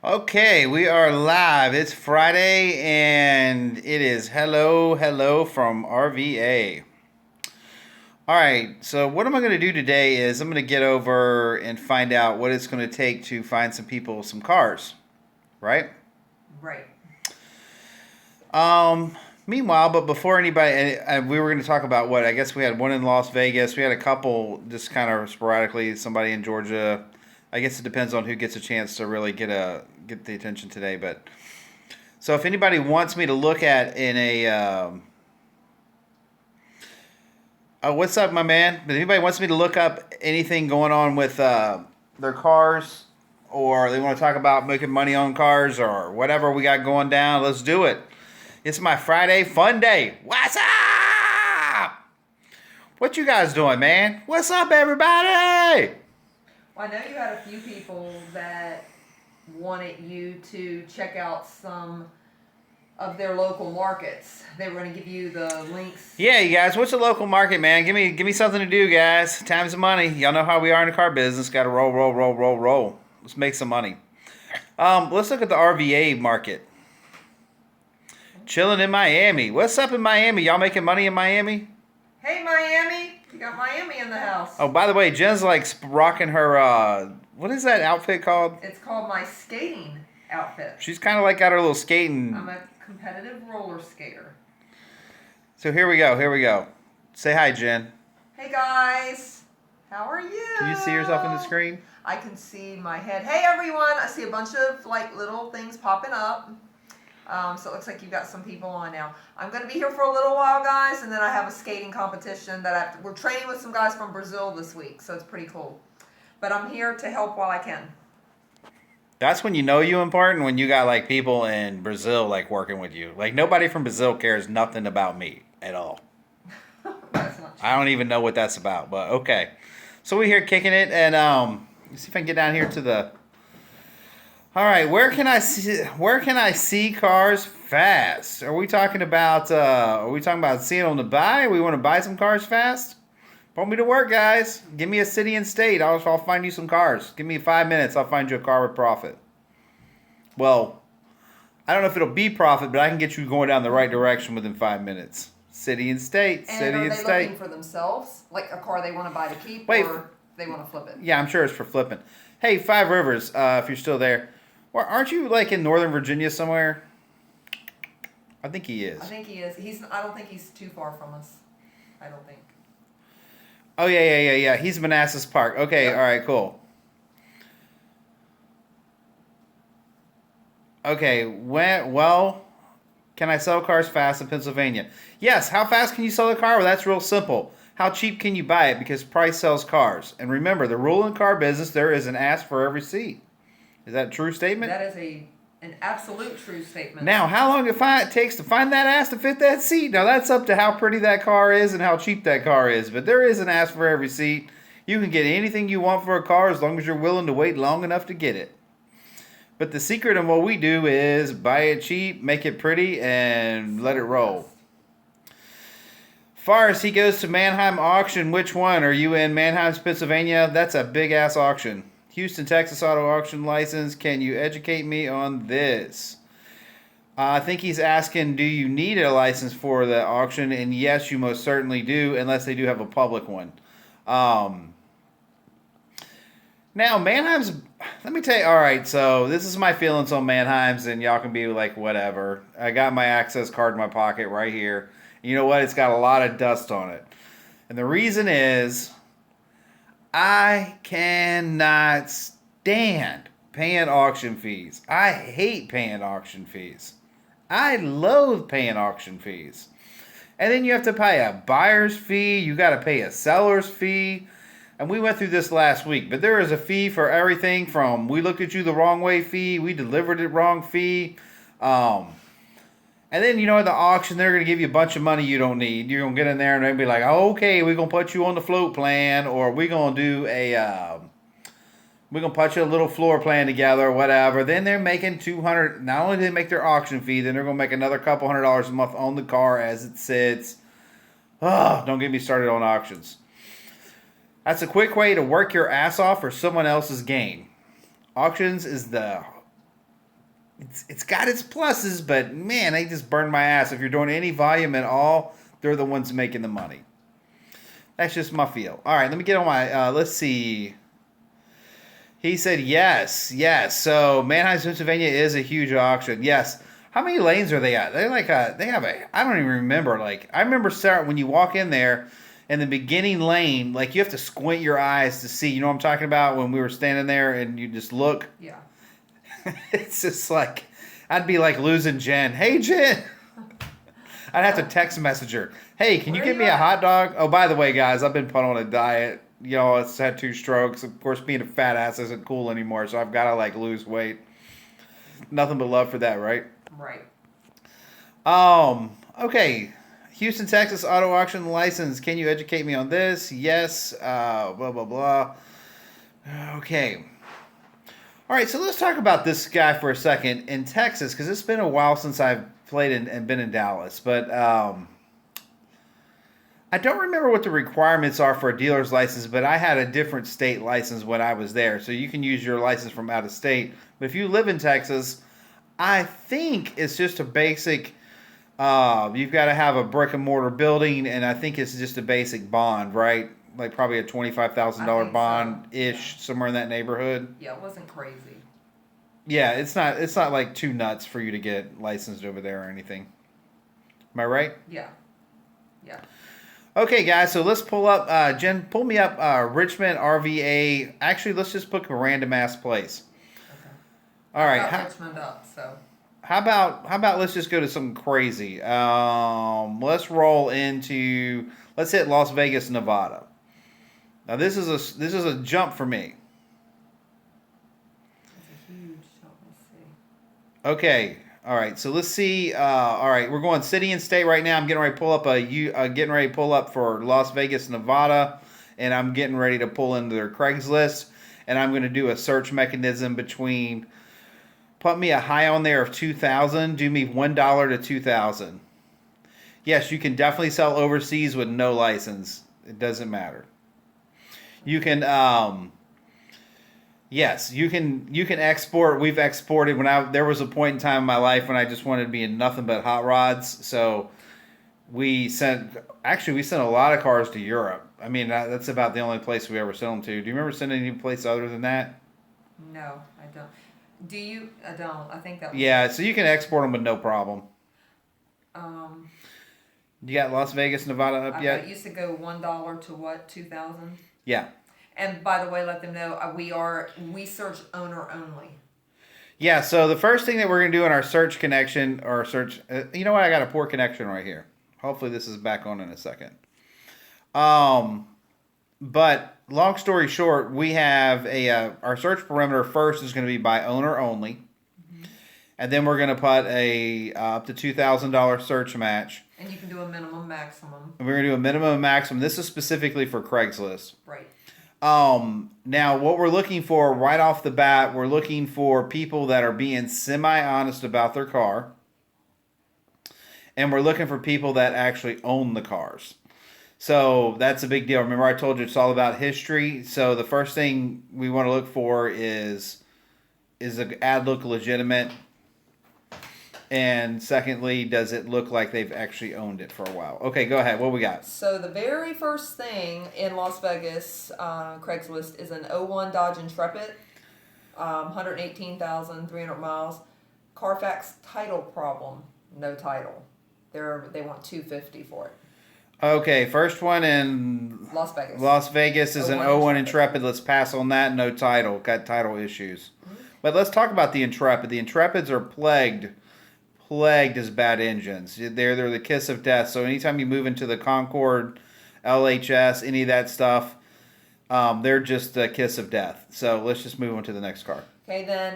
Okay, we are live. It's Friday and it is hello from RVA. All right, so what am I going to do today is I'm going to get over and find out what it's going to take to find some people some cars, right? Right. Meanwhile, but before anybody, we were going to talk about what I guess we had one in Las Vegas. We had a couple just kind of sporadically. Somebody in Georgia. I guess it depends on who gets a chance to really get the attention today. But so if anybody wants me to look at in a, oh, what's up, my man? If anybody wants me to look up anything going on with their cars, or they want to talk about making money on cars, or whatever we got going down, let's do it. It's my Friday fun day. What's up? What you guys doing, man? What's up, everybody? Well, I know you had a few people that wanted you to check out some of their local markets. They were going to give you the links. Yeah, you guys. What's a local market, man? Give me something to do, guys. Time's money. Y'all know how we are in the car business. Got to roll. Let's make some money. Let's look at the RVA market. Chilling in Miami. What's up in Miami? Y'all making money in Miami? Hey, Miami! You got Miami in the house. Oh, by the way, Jen's like rocking her, what is that outfit called? It's called my skating outfit. She's kind of like got her little skating. I'm a competitive roller skater. So here we go. Say hi, Jen. Hey, guys. How are you? Can you see yourself in the screen? I can see my head. Hey, everyone. I see a bunch of like little things popping up. So it looks like you've got some people on now. I'm going to be here for a little while, guys, and then I have a skating competition that we're training with some guys from Brazil this week, so it's pretty cool. But I'm here to help while I can. That's when you know you important, when you got like people in Brazil like working with you. Like nobody from Brazil cares nothing about me at all. That's not true. I don't even know what that's about, but okay. So we're here kicking it, and let's see if I can get down here to the. All right, where can I see cars fast? Are we talking about seeing them to buy? We want to buy some cars fast? Put me to work, guys. Give me a city and state. I'll find you some cars. Give me 5 minutes. I'll find you a car with profit. Well, I don't know if it'll be profit, but I can get you going down the right direction within 5 minutes. City and state. And City are and they state. looking for themselves, like a car they want to buy to keep, Wait. or they want to flip it? Yeah, I'm sure it's for flipping. Hey, Five Rivers, if you're still there. Well, aren't you like in Northern Virginia somewhere? I think he is. I think he is. I don't think he's too far from us. I don't think. Oh, yeah. He's Manassas Park. Okay, Yep. All right, cool. Okay, can I sell cars fast in Pennsylvania? Yes, how fast can you sell a car? Well, that's real simple. How cheap can you buy it? Because price sells cars. And remember, the rule in car business, there is an ass for every seat. Is that a true statement? That is an absolute true statement. Now, how long it takes to find that ass to fit that seat? Now, that's up to how pretty that car is and how cheap that car is. But there is an ass for every seat. You can get anything you want for a car as long as you're willing to wait long enough to get it. But the secret of what we do is buy it cheap, make it pretty, and let it roll. Far as he goes to Mannheim auction, which one? Are you in Mannheim, Pennsylvania? That's a big-ass auction. Houston, Texas auto auction license. Can you educate me on this? I think he's asking, do you need a license for the auction? And yes, you most certainly do, unless they do have a public one. Now, Mannheim's, let me tell you, all right, so this is my feelings on Mannheim's, and y'all can be like, whatever. I got my access card in my pocket right here. You know what? It's got a lot of dust on it. And the reason is, I cannot stand paying auction fees. I hate paying auction fees. I loathe paying auction fees. And then you have to pay a buyer's fee. You got to pay a seller's fee. And we went through this last week. But there is a fee for everything from we looked at you the wrong way fee. We delivered it wrong fee. And then, at the auction, they're going to give you a bunch of money you don't need. You're going to get in there and they'll be like, oh, okay, we're going to put you on the float plan, or we're going to do we're going to put you a little floor plan together or whatever. Then they're making $200. Not only do they make their auction fee, then they're going to make another couple $100 a month on the car as it sits. Oh, don't get me started on auctions. That's a quick way to work your ass off for someone else's gain. Auctions is the it's got its pluses, but man, they just burn my ass. If you're doing any volume at all, they're the ones making the money. That's just my feel. All right, let me get on my. Let's see. He said yes, yes. So Manheim, Pennsylvania is a huge auction. Yes. How many lanes are they at? They're like they have a. I don't even remember. Like I remember when you walk in there, in the beginning lane, like you have to squint your eyes to see. You know what I'm talking about? When we were standing there and you just look. Yeah. It's just like I'd be like losing Jen. Hey Jen. I'd have to text message her. Hey, can you Where get you me a at? hot dog? Oh, by the way, guys, I've been put on a diet. You know, it's had 2 strokes. Of course, being a fat ass isn't cool anymore, so I've got to like lose weight. Nothing but love for that, right? Right. Okay. Houston, Texas auto auction license. Can you educate me on this? Yes. Blah blah blah. Okay. All right, so let's talk about this guy for a second in Texas, because it's been a while since I've played and been in Dallas, but I don't remember what the requirements are for a dealer's license, but I had a different state license when I was there. So you can use your license from out of state. But if you live in Texas, I think it's just a basic, you've got to have a brick and mortar building, and I think it's just a basic bond, right? Like probably a $25,000 bond-ish, Yeah. somewhere in that neighborhood. Yeah, it wasn't crazy. Yeah, it's not like too nuts for you to get licensed over there or anything. Am I right? Yeah. Yeah. Okay, guys, so let's pull up, Jen, pull me up Richmond RVA. Actually, let's just pick a random ass place. Okay. All right. I got Richmond up, so. How about let's just go to something crazy. Let's roll into, let's hit Las Vegas, Nevada. Now this is a jump for me. That's a huge jump. Let's see. Okay. All right. So let's see. All right, we're going city and state right now. I'm getting ready to pull up getting ready to pull up for Las Vegas, Nevada, and I'm getting ready to pull into their Craigslist, and I'm going to do a search mechanism between. Put me a high on there of 2,000. Do me $1 to 2,000. Yes, you can definitely sell overseas with no license. It doesn't matter. You can, yes, you can export. We've exported there was a point in time in my life when I just wanted to be in nothing but hot rods. So we sent a lot of cars to Europe. I mean, that's about the only place we ever sent them to. Do you remember sending any place other than that? No, I don't. Do you? I don't. I think that was. Yeah, so you can export them with no problem. You got Las Vegas, Nevada up yet? I used to go $1 to what? 2,000. Yeah. And by the way, let them know we search owner only. Yeah. So the first thing that we're gonna do in our search connection or search, you know what? I got a poor connection right here. Hopefully this is back on in a second. But long story short, we have our search perimeter first is going to be by owner only, and then we're going to put a up to $2,000 search match. And you can do a minimum, maximum. And we're going to do a minimum and maximum. This is specifically for Craigslist. Right. Now, what we're looking for right off the bat, we're looking for people that are being semi-honest about their car, and we're looking for people that actually own the cars. So that's a big deal. Remember I told you it's all about history. So the first thing we want to look for is the ad look legitimate? And secondly, does it look like they've actually owned it for a while? Okay, go ahead. What we got? So the very first thing in Las Vegas, Craigslist, is an '01 Dodge Intrepid, 118,300 miles. Carfax title problem, no title. They want $250 for it. Okay, first one in Las Vegas. Las Vegas is an 01 Intrepid. Let's pass on that. No title. Got title issues. But let's talk about the Intrepid. The Intrepids are plagued as bad engines. They're the kiss of death. So anytime you move into the Concorde, LHS, any of that stuff, they're just the kiss of death. So let's just move on to the next car. Okay, then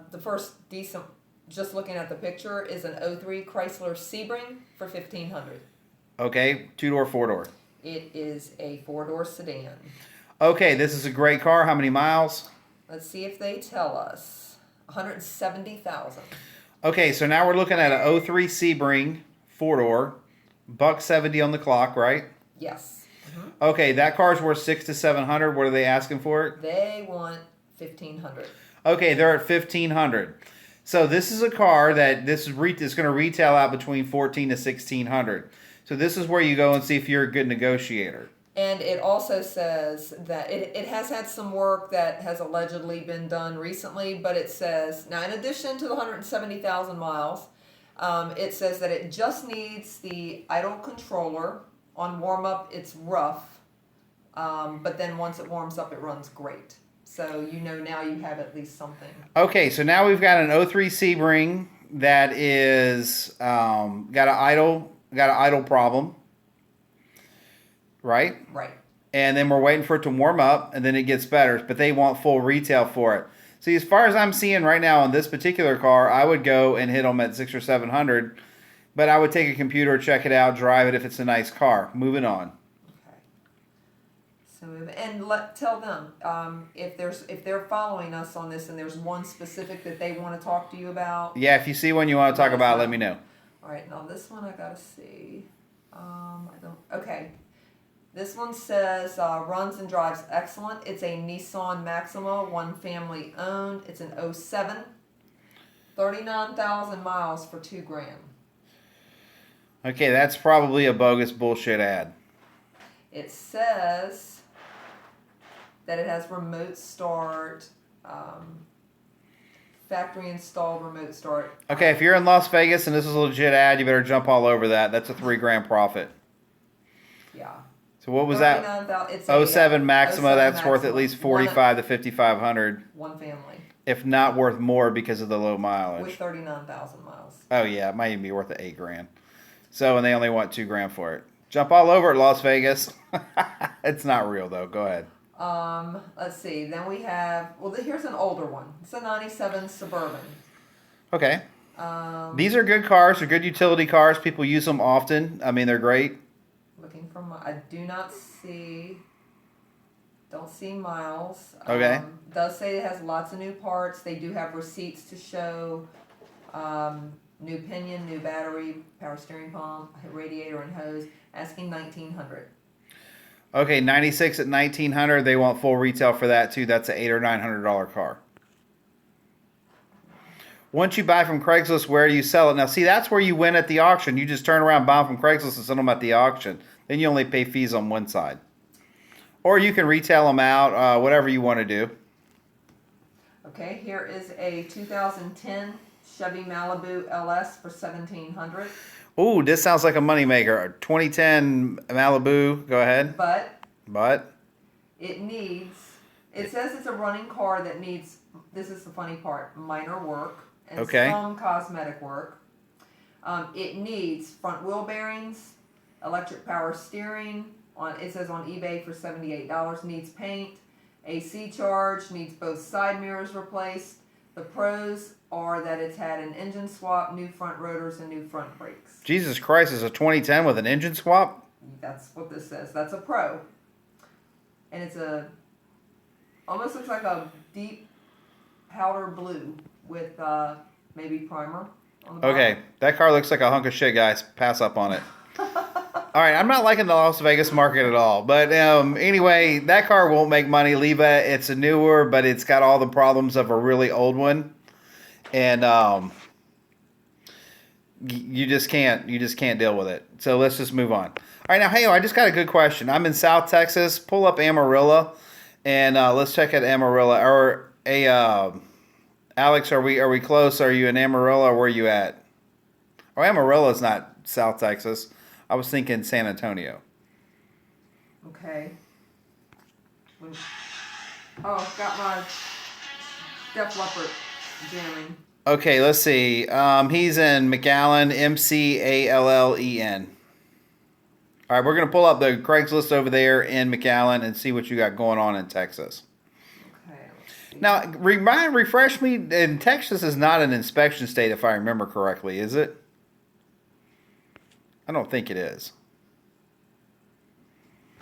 the first decent, just looking at the picture, is an '03 Chrysler Sebring for $1,500. Okay, 2-door, 4-door. It is a 4-door sedan. Okay, this is a great car. How many miles? Let's see if they tell us. 170,000. Okay, so now we're looking at an '03 Sebring, 4-door, $170 on the clock, right? Yes. Mm-hmm. Okay, that car's worth $600 to $700. What are they asking for it? They want $1,500. Okay, they're at $1,500. So this is a car that is going to retail out between 14 to 1600. So this is where you go and see if you're a good negotiator. And it also says that it has had some work that has allegedly been done recently, but it says, now in addition to the 170,000 miles, it says that it just needs the idle controller. On warm up, it's rough, but then once it warms up, it runs great. So now you have at least something. Okay, so now we've got an 03 Sebring that is got an idle problem. Right? Right. And then we're waiting for it to warm up, and then it gets better. But they want full retail for it. See, as far as I'm seeing right now on this particular car, I would go and hit them at 600 or 700. But I would take a computer, check it out, drive it if it's a nice car. Moving on. Okay. So tell them if they're following us on this, and there's one specific that they want to talk to you about. Yeah, if you see one you want to talk about, let me know. All right. Now this one I gotta see. I don't. Okay. This one says, runs and drives excellent. It's a Nissan Maxima, one family owned. It's an 07. 39,000 miles for $2,000. Okay, that's probably a bogus bullshit ad. It says that it has remote start, factory installed remote start. Okay, if you're in Las Vegas and this is a legit ad, you better jump all over that. That's a $3,000 profit. Yeah. So what was that? It's 07 Maxima. 07 That's worth Maxima. at least 45 to 5,500. One family. If not worth more because of the low mileage. With 39,000 miles. Oh yeah, it might even be worth $8,000. So and they only want $2,000 for it. Jump all over it, Las Vegas. It's not real though. Go ahead. Let's see. Then we have. Well, here's an older one. It's a '97 Suburban. Okay. These are good cars. They're good utility cars. People use them often. I mean, they're great. Looking for I do not see. Don't see miles. Okay. Does say it has lots of new parts. They do have receipts to show. New pinion, new battery, power steering pump, radiator and hose. Asking $1,900. Okay, 96 at 1,900. They want full retail for that too. That's an $800 or $900 car. Once you buy from Craigslist, where do you sell it? Now, see, that's where you win at the auction. You just turn around, buy them from Craigslist, and sell them at the auction. Then you only pay fees on one side. Or you can retail them out, whatever you want to do. Okay, here is a 2010 Chevy Malibu LS for $1,700. Ooh, this sounds like a moneymaker. 2010 Malibu. Go ahead. But it says it's a running car that needs, this is the funny part, minor work and some cosmetic work. It needs front wheel bearings, electric power steering. It says on eBay for $78. Needs paint, AC charge, needs both side mirrors replaced. The pros are that it's had an engine swap, new front rotors, and new front brakes. Jesus Christ, is a 2010 with an engine swap? That's what this says. That's a pro. And it's almost looks like a deep powder blue with maybe primer on the bottom. Okay, that car looks like a hunk of shit, guys. Pass up on it. All right, I'm not liking the Las Vegas market at all. But anyway, that car won't make money. Leave it. It's a newer, but it's got all the problems of a really old one. And you just can't deal with it. So let's just move on. All right, now, hey, I just got a good question. I'm in South Texas. Pull up Amarillo, and let's check out Amarillo. Or Alex, are we close? Are you in Amarillo, or where are you at? Oh, Amarillo is not South Texas. I was thinking San Antonio. Okay. Got my Def Leppard jamming. Okay, let's see. He's in McAllen, McAllen. All right, we're going to pull up the Craigslist over there in McAllen and see what you got going on in Texas. Okay. Let's see. Now, refresh me. And Texas is not an inspection state, if I remember correctly, is it? I don't think it is.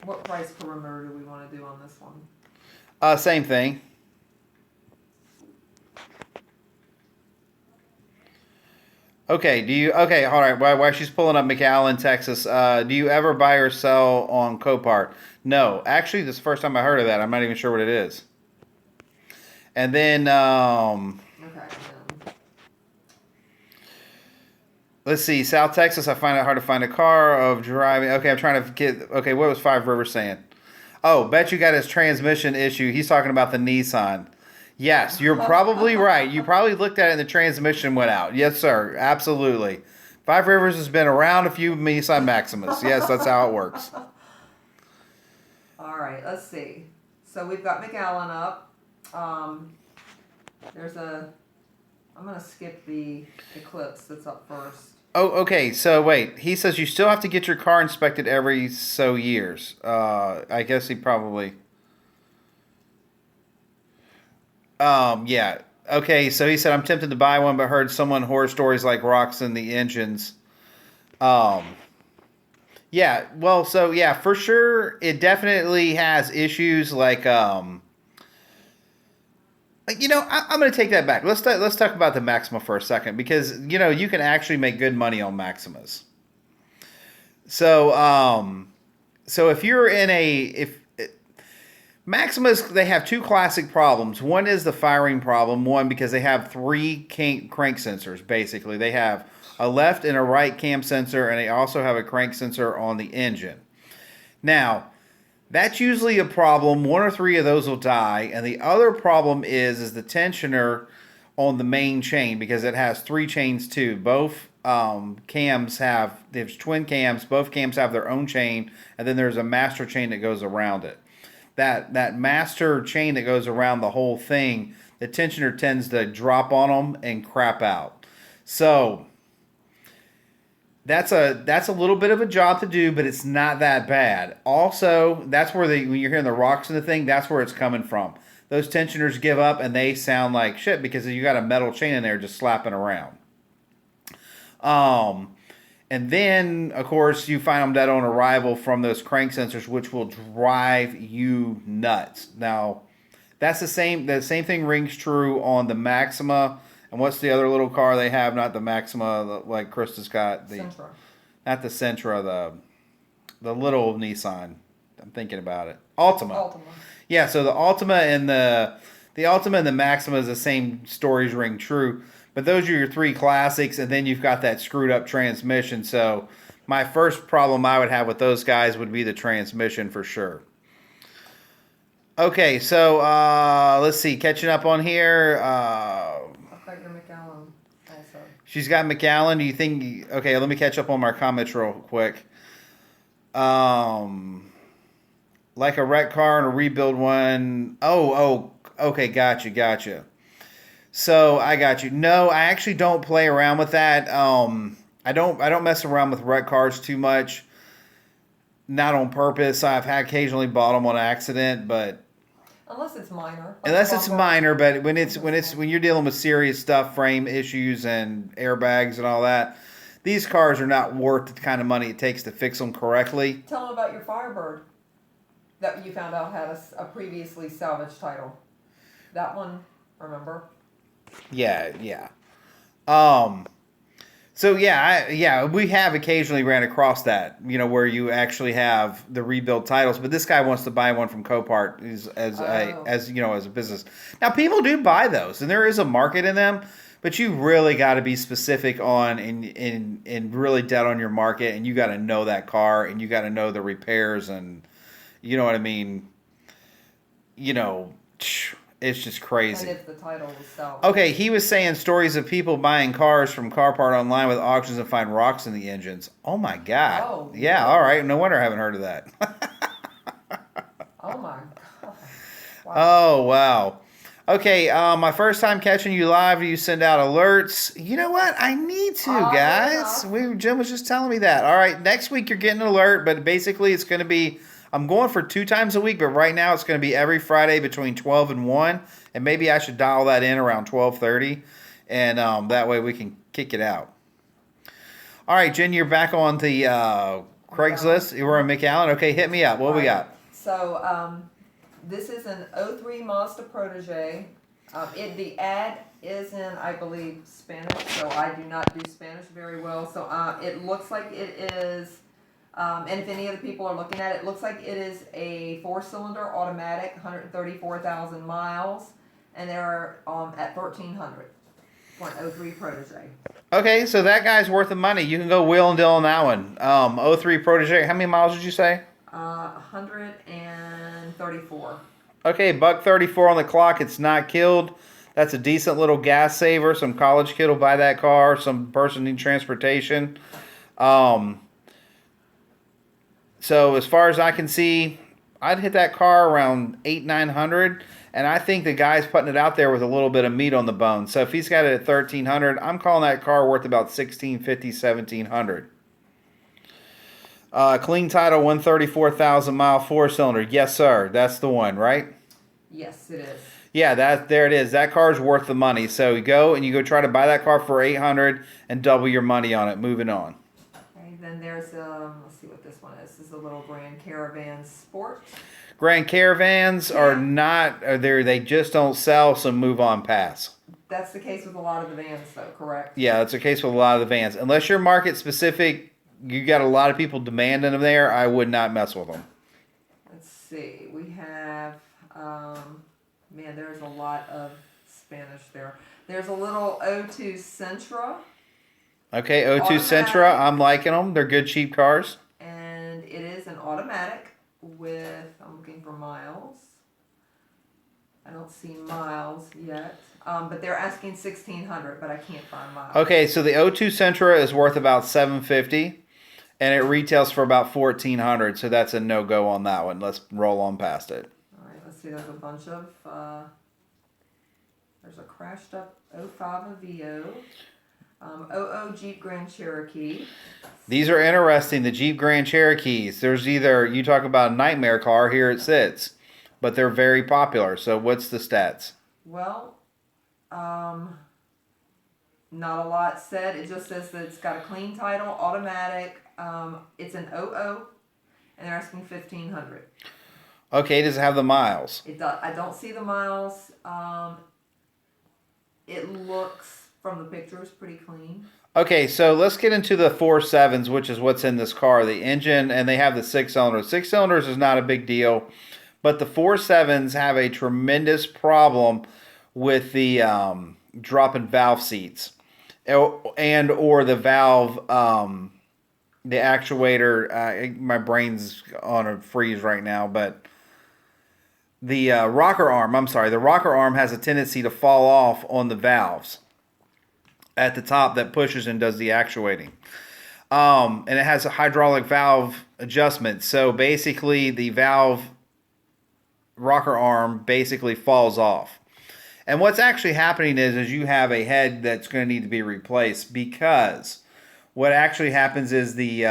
What price per remote do we want to do on this one? Same thing. Okay, all right. While she's pulling up McAllen, Texas, do you ever buy or sell on Copart? No. Actually, this is the first time I heard of that. I'm not even sure what it is. And then, Okay. Let's see. South Texas, I find it hard to find a car of driving. Okay, I'm trying to get. Okay, what was Five Rivers saying? Oh, bet you got his transmission issue. He's talking about the Nissan. Yes, you're probably right. You probably looked at it and the transmission went out. Yes, sir. Absolutely. Five Rivers has been around a few Nissan Maximus. Yes, that's how it works. All right, let's see. So we've got McAllen up. There's a. I'm gonna skip the Eclipse that's up first. Oh, okay. So wait, he says you still have to get your car inspected every so years. I guess he probably. Yeah. Okay. So he said I'm tempted to buy one, but heard someone horror stories like rocks in the engines. Um. Yeah. Well. So yeah, for sure, it definitely has issues I'm going to take that back. Let's talk about the Maxima for a second because you can actually make good money on Maximas. So if you're in if Maximas, they have two classic problems. One is the firing problem. One because they have three crank sensors. Basically, they have a left and a right cam sensor, and they also have a crank sensor on the engine. Now, that's usually a problem. One or three of those will die. And the other problem is the tensioner on the main chain because it has three chains too. Both cams there's twin cams. Both cams have their own chain. And then there's a master chain that goes around it. That master chain that goes around the whole thing, the tensioner tends to drop on them and crap out. So that's a little bit of a job to do, but it's not that bad. Also, that's where when you're hearing the rocks in the thing, that's where it's coming from. Those tensioners give up and they sound like shit because you got a metal chain in there just slapping around. And then, of course, you find them dead on arrival from those crank sensors, which will drive you nuts. Now, that's the same thing rings true on the Maxima. And what's the other little car they have? Not the Maxima, like Krista's got. Sentra. Not the Sentra, the little Nissan. I'm thinking about it. Altima. Yeah, so the Altima and the Maxima is the same stories ring true. But those are your three classics, and then you've got that screwed up transmission. So my first problem I would have with those guys would be the transmission for sure. Okay, so let's see. Catching up on here. She's got McAllen. Do you think? Okay, let me catch up on my comments real quick. Like a wreck car and a rebuild one. Oh, okay, gotcha. So I got you. No, I actually don't play around with that. I don't mess around with wreck cars too much. Not on purpose. I've occasionally bought them on accident, but. Unless it's minor. But when you're dealing with serious stuff, frame issues and airbags and all that, these cars are not worth the kind of money it takes to fix them correctly. Tell them about your Firebird that you found out had a previously salvaged title. That one, remember? Yeah. So we have occasionally ran across that, where you actually have the rebuild titles, but this guy wants to buy one from Copart as a business. Now people do buy those, and there is a market in them, but you really got to be specific on and really dead on your market, and you got to know that car, and you got to know the repairs, and you know what I mean. It's just crazy. And if the title was salvaged. Okay, he was saying stories of people buying cars from CarPart online with auctions and find rocks in the engines. Oh my God. Oh. Yeah, all right. No wonder I haven't heard of that. Oh my God. Wow. Oh, wow. Okay, my first time catching you live, do you send out alerts? You know what? I need to, guys. Jim was just telling me that. All right, next week you're getting an alert, but basically it's going to be... I'm going for 2 times a week, but right now it's going to be every Friday between 12 and 1, and maybe I should dial that in around 12:30, and that way we can kick it out. All right, Jen, you're back on the Craigslist. You were on McAllen. Okay, hit me up. What we got? So this is an 03 Mazda Protege. The ad is in, I believe, Spanish, so I do not do Spanish very well. So it looks like it is... and if any of the people are looking at it, it looks like it is a 4-cylinder automatic, 134,000 miles, and they're at $1,300. for an '03 Protege. Okay, so that guy's worth the money. You can go wheel and deal on that one. '03 Protege. How many miles did you say? 134. Okay, $134 on the clock. It's not killed. That's a decent little gas saver. Some college kid will buy that car. Some person needs transportation. So as far as I can see, I'd hit that car around 800-900, and I think the guy's putting it out there with a little bit of meat on the bone. So if he's got it at 1,300, I'm calling that car worth about 1,650, 1,700. Clean title, 134,000 mile 4-cylinder. Yes, sir. That's the one, right? Yes, it is. Yeah, there it is. That car's worth the money. So you go and you go try to buy that car for 800 and double your money on it. Moving on. Okay, then there's let's see what this one is. This is a little Grand Caravan Sport. Grand Caravans are not there. They just don't sell. So move on, pass. That's the case with a lot of the vans, though. Correct? Yeah, that's the case with a lot of the vans. Unless you're market specific, you got a lot of people demanding them there. I would not mess with them. Let's see. We have, man, there's a lot of Spanish there. There's a little '02 Sentra. Okay, '02 Sentra. I'm liking them. They're good, cheap cars. And it is an automatic with, I'm looking for miles. I don't see miles yet. But they're asking 1,600, but I can't find miles. Okay, so the '02 Sentra is worth about $750. And it retails for about $1,400, so that's a no-go on that one. Let's roll on past it. All right, let's see. There's a bunch of, there's a crashed up '05 Aveo, '00 Jeep Grand Cherokee. These are interesting, the Jeep Grand Cherokees. There's either, you talk about a nightmare car, here it sits. But they're very popular, so what's the stats? Well, not a lot said. It just says that it's got a clean title, automatic. It's an '00, and they're asking 1,500. Okay, does it have the miles? It does. I don't see the miles. It looks from the pictures pretty clean. Okay, so let's get into the 4.7s, which is what's in this car. The engine, and they have the 6-cylinders. 6 cylinders is not a big deal, but the 4.7s have a tremendous problem with the dropping valve seats, and or the valve, the actuator. My brain's on a freeze right now, but the rocker arm. I'm sorry, the rocker arm has a tendency to fall off on the valves at the top that pushes and does the actuating. And it has a hydraulic valve adjustment. So basically the valve rocker arm basically falls off. And what's actually happening is you have a head that's going to need to be replaced, because what actually happens is the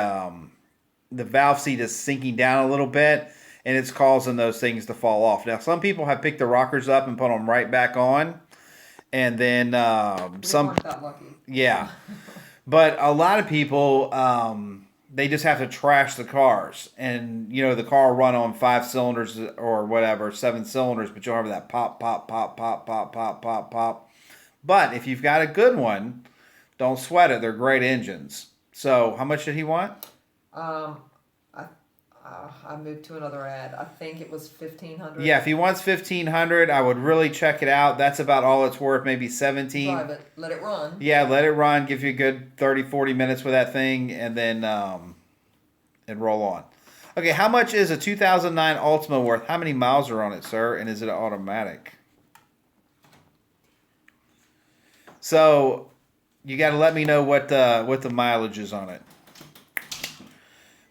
valve seat is sinking down a little bit, and it's causing those things to fall off. Now, some people have picked the rockers up and put them right back on, and then some weren't that lucky. Yeah. But a lot of people, they just have to trash the cars. And, you know, the car will run on 5 cylinders or whatever, 7 cylinders, but you'll have that pop, pop, pop, pop, pop, pop, pop, pop. But if you've got a good one, don't sweat it. They're great engines. So how much did he want? I moved to another ad. I think it was 1,500. Yeah, if he wants 1,500, I would really check it out. That's about all it's worth, maybe 17. Drive it. Let it run. Yeah, let it run. Give you a good 30, 40 minutes with that thing, and then and roll on. Okay, how much is a 2009 Altima worth? How many miles are on it, sir? And is it automatic? So you got to let me know what the mileage is on it.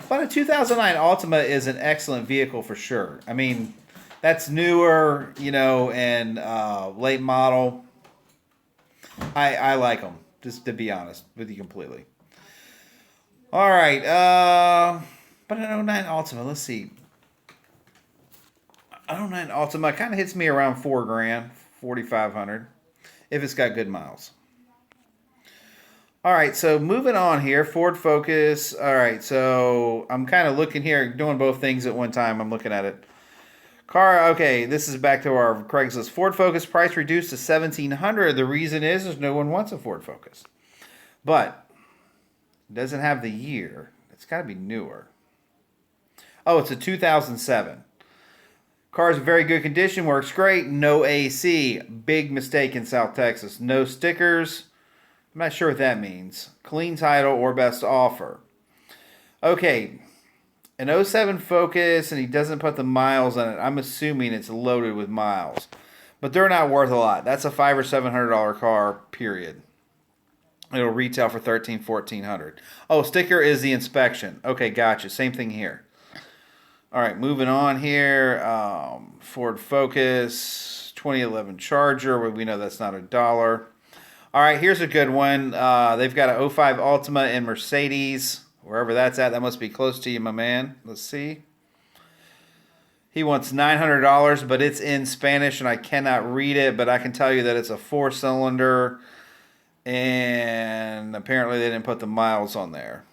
But a 2009 Altima is an excellent vehicle for sure. I mean, that's newer, you know, and late model. I like them, just to be honest with you completely. All right, but an '09 Altima, let's see. An '09 Altima kind of hits me around $4,000, 4,500, if it's got good miles. All right, so moving on here, Ford Focus. All right, so I'm kind of looking here, doing both things at one time. I'm looking at it. Car, okay, this is back to our Craigslist. Ford Focus price reduced to $1,700. The reason is no one wants a Ford Focus. But it doesn't have the year. It's got to be newer. Oh, it's a 2007. Car's in very good condition, works great. No AC. Big mistake in South Texas. No stickers. I'm not sure what that means. Clean title or best offer. Okay, an '07 Focus, and he doesn't put the miles on it. I'm assuming it's loaded with miles, but they're not worth a lot. That's a $500 or $700 car. Period. It'll retail for $1,300-$1,400. Oh, sticker is the inspection. Okay, gotcha. Same thing here. All right, moving on here. Ford Focus, 2011 Charger. Where we know that's not $1. All right, here's a good one. They've got an '05 Altima in Mercedes. Wherever that's at, that must be close to you, my man. Let's see. He wants $900, but it's in Spanish, and I cannot read it, but I can tell you that it's a 4-cylinder, and apparently they didn't put the miles on there.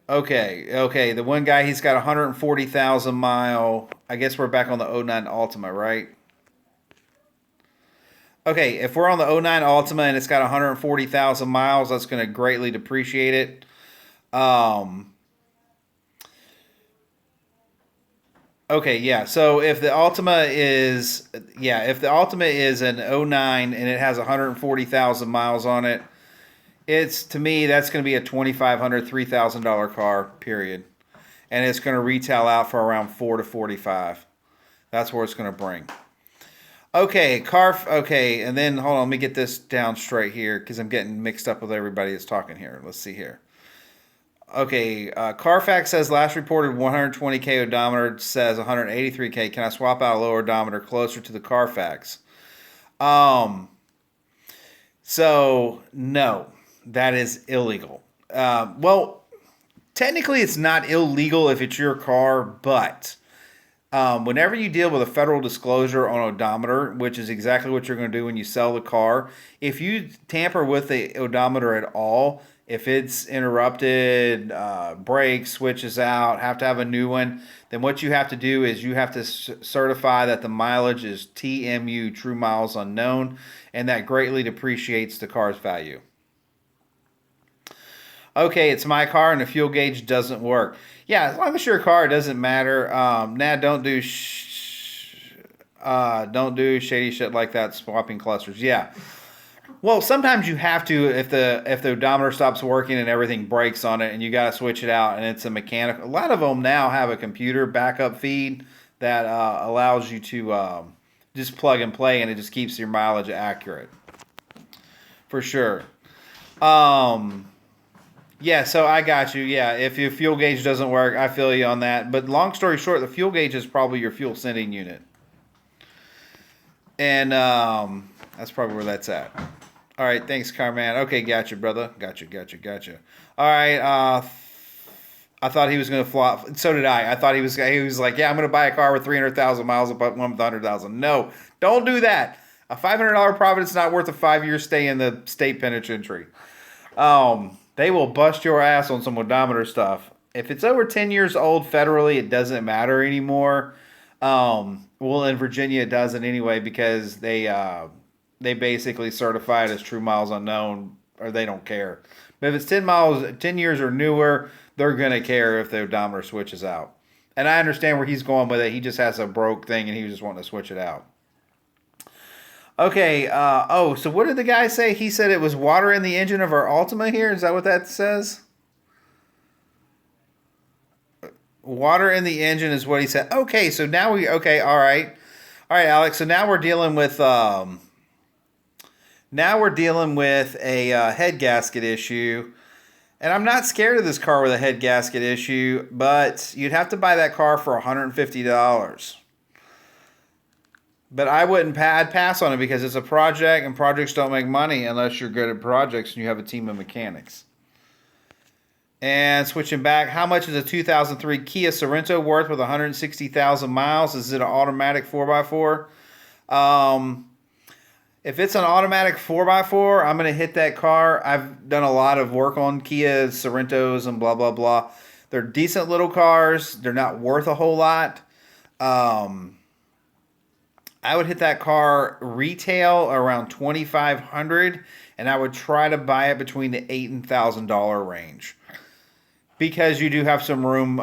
Okay, the one guy, he's got 140,000 mile. I guess we're back on the '09 Altima, right? Okay, if we're on the '09 Altima and it's got 140,000 miles, that's going to greatly depreciate it. Okay, yeah. So if the Altima is, an '09 and it has 140,000 miles on it, to me, that's going to be a $2,500, $3,000 car, period. And it's going to retail out for around $4,000 to $4,500. That's where it's going to bring. Okay, okay, and then hold on, let me get this down straight here because I'm getting mixed up with everybody that's talking here. Let's see here. Okay, Carfax says last reported 120K odometer, says 183K. Can I swap out a lower odometer closer to the Carfax? So no, that is illegal. Well, technically it's not illegal if it's your car, but whenever you deal with a federal disclosure on odometer, which is exactly what you're going to do when you sell the car, if you tamper with the odometer at all, if it's interrupted, breaks, switches out, have to have a new one, then what you have to do is you have to certify that the mileage is TMU, true miles unknown, and that greatly depreciates the car's value. Okay, it's my car and the fuel gauge doesn't work. Yeah, as long as your car, it doesn't matter. Don't do shady shit like that, swapping clusters. Yeah. Well, sometimes you have to if the odometer stops working and everything breaks on it, and you got to switch it out, and it's a mechanical. A lot of them now have a computer backup feed that allows you to just plug and play, and it just keeps your mileage accurate. For sure. Yeah, so I got you. Yeah, if your fuel gauge doesn't work, I feel you on that. But long story short, the fuel gauge is probably your fuel sending unit. And that's probably where that's at. All right, thanks, Carman. Okay, gotcha, brother. Gotcha. All right, I thought he was going to flop. So did I. I thought he was like, yeah, I'm going to buy a car with 300,000 miles, but one with 100,000. No, don't do that. A $500 profit is not worth a 5-year stay in the state penitentiary. They will bust your ass on some odometer stuff. If it's over 10 years old federally, it doesn't matter anymore. Well, in Virginia, it doesn't anyway because they basically certify it as true miles unknown, or they don't care. But if it's 10 years or newer, they're gonna care if the odometer switches out. And I understand where he's going with it. He just has a broke thing, and he was just wanting to switch it out. Okay, so what did the guy say? He said it was water in the engine of our Altima here? Is that what that says? Water in the engine is what he said. Okay, so now all right. All right, Alex, so now we're dealing with a head gasket issue. And I'm not scared of this car with a head gasket issue, but you'd have to buy that car for $150. But I'd pass on it because it's a project, and projects don't make money unless you're good at projects and you have a team of mechanics. And switching back, how much is a 2003 Kia Sorento worth with 160,000 miles? Is it an automatic 4x4? If it's an automatic 4x4, I'm going to hit that car. I've done a lot of work on Kia Sorentos and blah, blah, blah. They're decent little cars. They're not worth a whole lot. I would hit that car retail around $2,500, and I would try to buy it between the $8,000 and $1,000 range. because you do have some room.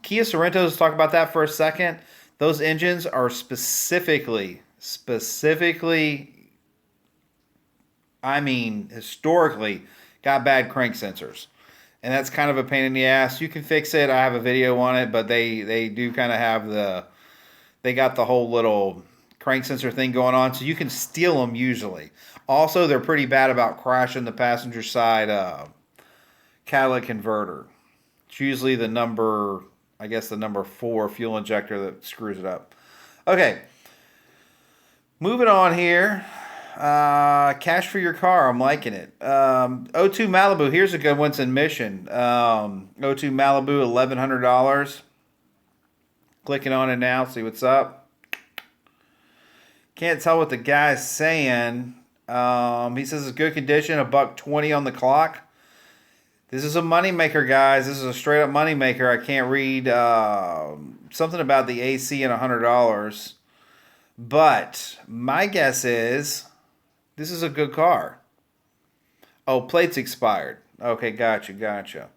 Kia Sorentos, let's talk about that for a second. Those engines are specifically, I mean, historically, got bad crank sensors. And that's kind of a pain in the ass. You can fix it. I have a video on it, but they do kind of have they got the whole little crank sensor thing going on, so you can steal them usually. Also, they're pretty bad about crashing the passenger side catalytic converter. It's usually the number 4 fuel injector that screws it up. Okay, moving on here. Cash for your car. I'm liking it. O2 Malibu. Here's a good one. It's in Mission. O2 Malibu, $1,100. Clicking on it now. See what's up. Can't tell what the guy's saying. He says it's good condition. $120 on the clock. This is a moneymaker, guys. This is a straight up moneymaker. I can't read something about the AC and $100. But my guess is this is a good car. Oh, plates expired. Okay, gotcha.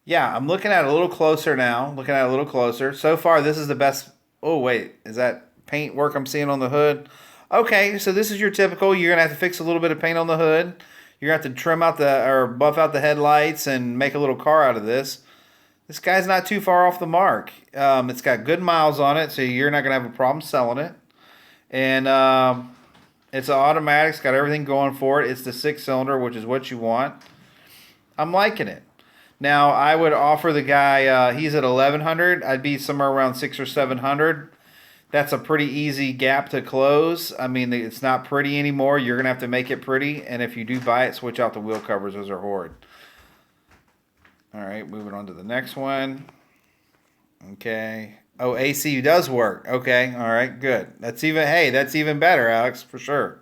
Yeah, I'm looking at it a little closer now. So far, this is the best. Oh, wait. Is that paint work I'm seeing on the hood? Okay, so this is your typical. You're going to have to fix a little bit of paint on the hood. You're going to have to trim out or buff out the headlights and make a little car out of this. This guy's not too far off the mark. It's got good miles on it, so you're not going to have a problem selling it. And it's an automatic. It's got everything going for it. It's the 6-cylinder, which is what you want. I'm liking it. Now, I would offer the guy, he's at $1,100. I'd be somewhere around $600 or $700. That's a pretty easy gap to close. I mean, it's not pretty anymore. You're going to have to make it pretty. And if you do buy it, switch out the wheel covers. Those are horrid. All right, moving on to the next one. Okay. Oh, AC does work. Okay, all right, good. That's even better, Alex, for sure.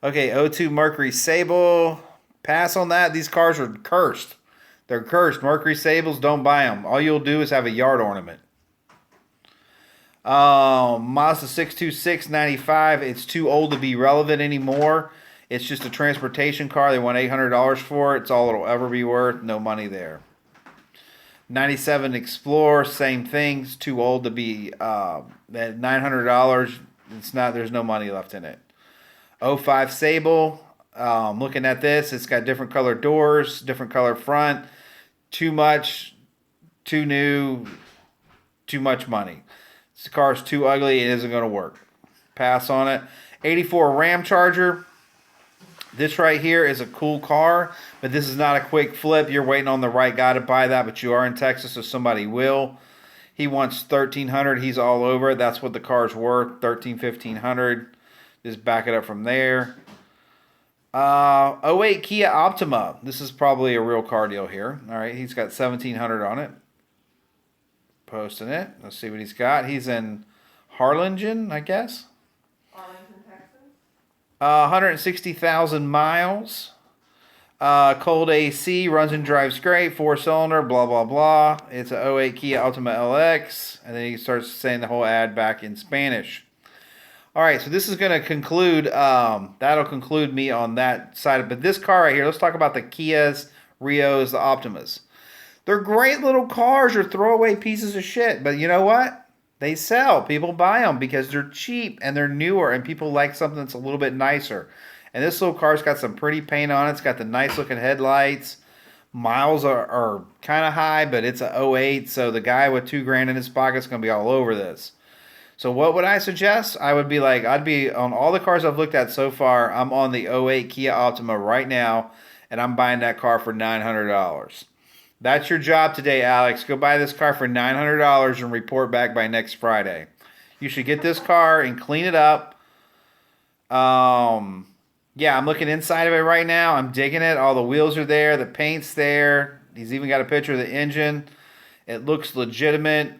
Okay, O2 Mercury Sable. Pass on that. These cars are cursed. They're cursed. Mercury Sables, don't buy them. All you'll do is have a yard ornament. Mazda 62695. It's too old to be relevant anymore. It's just a transportation car. They want $800 for it. It's all it'll ever be worth. No money there. 97 Explorer, same thing. It's too old to be at $900. It's not. There's no money left in it. '05 Sable. Looking at this, it's got different color doors, different color front. Too much, too new, too much money. This car's too ugly. It isn't going to work. Pass on it. 84 Ram Charger. This right here is a cool car, but this is not a quick flip. You're waiting on the right guy to buy that, but you are in Texas, so somebody will. He wants $1,300. He's all over it. That's what the car's worth, $1,300. Just back it up from there. '08 Kia Optima. This is probably a real car deal here. All right, he's got $1,700 on it. Posting it. Let's see what he's got. He's in Harlingen, I guess. Arlington, Texas. 160,000 miles. Cold AC, runs and drives great. 4-cylinder, blah, blah, blah. It's a '08 Kia Optima LX. And then he starts saying the whole ad back in Spanish. All right, so this is going to conclude, that'll conclude me on that side. But this car right here, let's talk about the Kias, Rios, the Optimas. They're great little cars. They're throwaway pieces of shit. But you know what? They sell. People buy them because they're cheap and they're newer. And people like something that's a little bit nicer. And this little car's got some pretty paint on it. It's got the nice looking headlights. Miles are kind of high, but it's a '08. So the guy with $2,000 in his pocket is going to be all over this. So what would I suggest? I'd be on all the cars I've looked at so far. I'm on the '08 Kia Optima right now. And I'm buying that car for $900. That's your job today, Alex. Go buy this car for $900 and report back by next Friday. You should get this car and clean it up. Yeah, I'm looking inside of it right now. I'm digging it. All the wheels are there. The paint's there. He's even got a picture of the engine. It looks legitimate.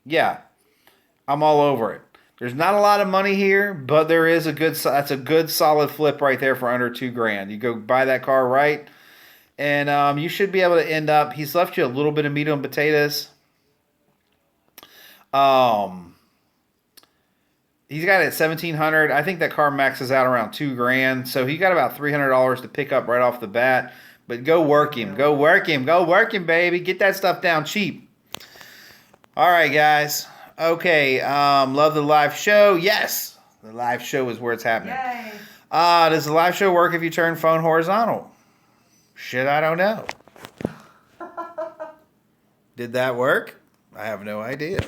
Yeah, I'm all over it. There's not a lot of money here, but there is that's a good solid flip right there for under $2,000. You go buy that car right. And you should be able to end up. He's left you a little bit of meat and potatoes. He's got it at 1,700. I think that car maxes out around $2,000. So he got about $300 to pick up right off the bat. But go work him. Go work him. Go work him, baby. Get that stuff down cheap. All right, guys. Okay. Love the live show. Yes. The live show is where it's happening. Yay. Does the live show work if you turn phone horizontal? Shit, I don't know. Did that work? I have no idea.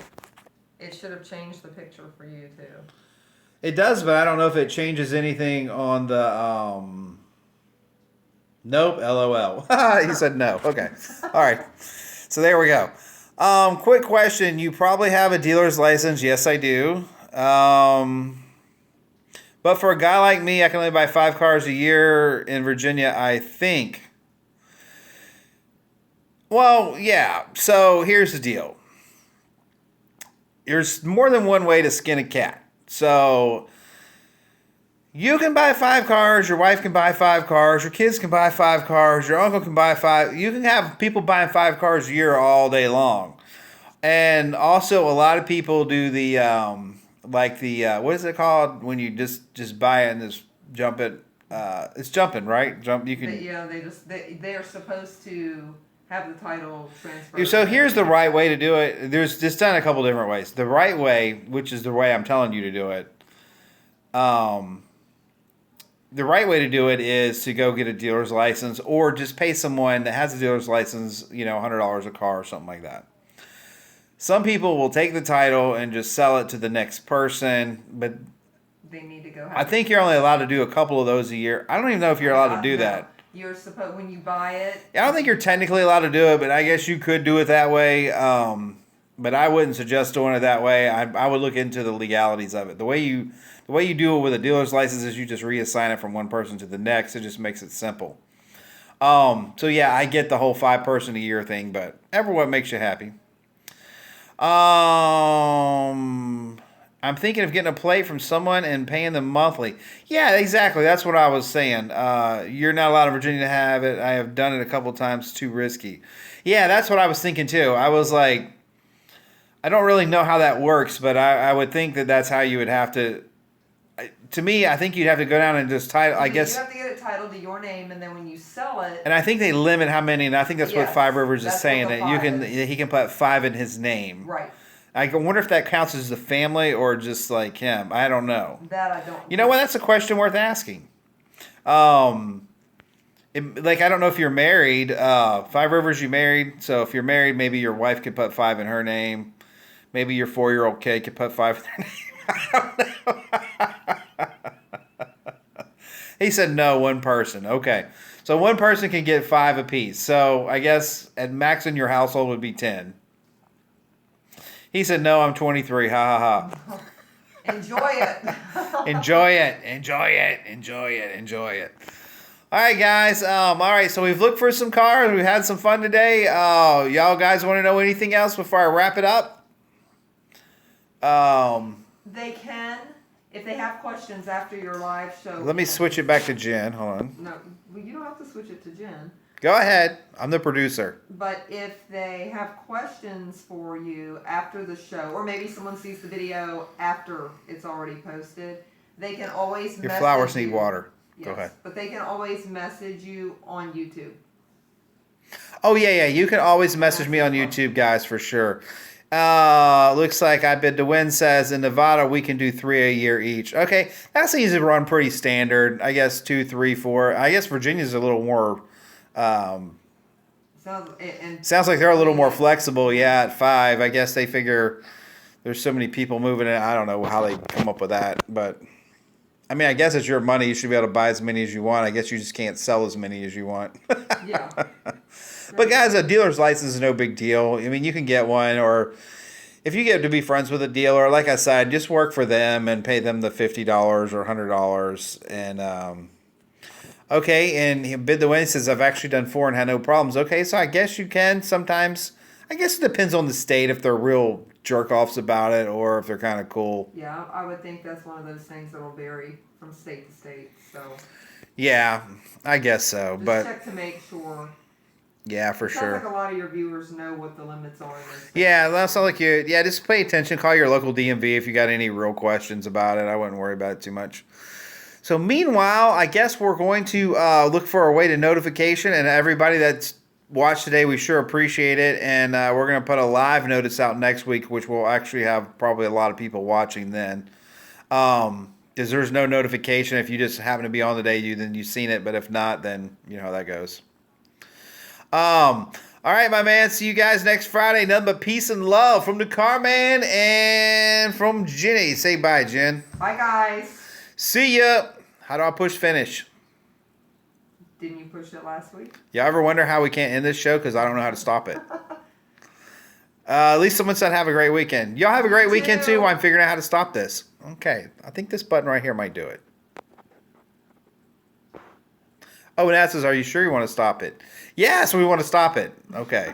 It should have changed the picture for you too. It does, but I don't know if it changes anything on the Nope, LOL. He said no. Okay. All right. So there we go. Quick question. You probably have a dealer's license. Yes, I do. But for a guy like me, I can only buy 5 cars a year in Virginia, I think. Well, yeah. So here's the deal. There's more than one way to skin a cat. So you can buy 5 cars, your wife can buy 5 cars, your kids can buy 5 cars, your uncle can buy 5. You can have people buying 5 cars a year all day long. And also a lot of people do the what is it called when you just buy it and just jump it? It's jumping, right? Jump. You can. Yeah, they are supposed to have the title transferred. So here's the right way to do it. There's just done a couple different ways. The right way, which is the way I'm telling you to do it. The right way to do it is to go get a dealer's license or just pay someone that has a dealer's license, $100 a car or something like that. Some people will take the title and just sell it to the next person, but they need to go. I think you're only allowed to do a couple of those a year. I don't even know if you're allowed to do that. You're supposed when you buy it. I don't think you're technically allowed to do it, but I guess you could do it that way. But I wouldn't suggest doing it that way. I would look into the legalities of it. The way you do it with a dealer's license is you just reassign it from one person to the next. It just makes it simple. So yeah, I get the whole 5 person a year thing, but everyone makes you happy. I'm thinking of getting a plate from someone and paying them monthly. Yeah, exactly. That's what I was saying. You're not allowed in Virginia to have it. I have done it a couple times. Too risky. Yeah, that's what I was thinking too. I was like, I don't really know how that works, but I would think that that's how you would have to. To me, I think you'd have to go down and just title. I guess you have to get it titled to your name, and then when you sell it. And I think they limit how many. And I think that's what Five Rivers is saying, that he can put 5 in his name. Right. I wonder if that counts as the family or just like him. I don't know. That I don't. You know what? That's a question worth asking. I don't know if you're married. 5 Rivers, you married. So if you're married, maybe your wife could put 5 in her name. Maybe your 4-year-old kid could put 5 in their name. I don't know. He said no, 1 person. Okay. So 1 person can get 5 apiece. So I guess at max in your household would be 10. He said no, I'm 23. Ha ha ha. Enjoy it. Enjoy it. Enjoy it. Enjoy it. Enjoy it. All right, guys. All right, so we've looked for some cars. We've had some fun today. Y'all guys want to know anything else before I wrap it up? They can, if they have questions after your live show. Let me switch it back to Jen. Hold on. No, you don't have to switch it to Jen. Go ahead. I'm the producer. But if they have questions for you after the show, or maybe someone sees the video after it's already posted, they can always Your flowers need water. Yes, Go ahead. But they can always message you on YouTube. Oh, yeah. You can always message me on YouTube, guys, for sure. Looks like I Bid to Win says in Nevada we can do 3 a year each. Okay, that seems to run pretty standard. I guess 2, 3, 4. I guess Virginia's a little more. Sounds like they're a little more flexible. Yeah, at 5. I guess they figure there's so many people moving in. I don't know how they come up with that, but I mean, I guess it's your money. You should be able to buy as many as you want. I guess you just can't sell as many as you want. Yeah. But guys, a dealer's license is no big deal. I mean, you can get one, or if you get to be friends with a dealer, like I said, just work for them and pay them the $50 or $100. And okay, and Bid the Win says I've actually done 4 and had no problems. Okay, so I guess you can sometimes. I guess it depends on the state if they're real jerk offs about it or if they're kind of cool. Yeah, I would think that's one of those things that will vary from state to state. So yeah, I guess so. just but check to make sure Yeah, for Sounds sure. like a lot of your viewers know what the limits are. Yeah, that's not like you. Yeah, just pay attention. Call your local DMV if you got any real questions about it. I wouldn't worry about it too much. So meanwhile, I guess we're going to look for a way to notification, and everybody that's watched today, we sure appreciate it. And we're going to put a live notice out next week, which will actually have probably a lot of people watching then. Because there's no notification. If you just happen to be on the day, then you've seen it. But if not, then you know how that goes. All right, my man. See you guys next Friday. Nothing but peace and love from the Carman and from Jenny. Say bye, Jen. Bye, guys. See ya. How do I push finish? Didn't you push it last week? Y'all ever wonder how we can't end this show? Because I don't know how to stop it. At least someone said have a great weekend. Y'all have a great weekend too while I'm figuring out how to stop this. Okay. I think this button right here might do it. Oh, and that says, are you sure you want to stop it? Yes, we want to stop it. Okay.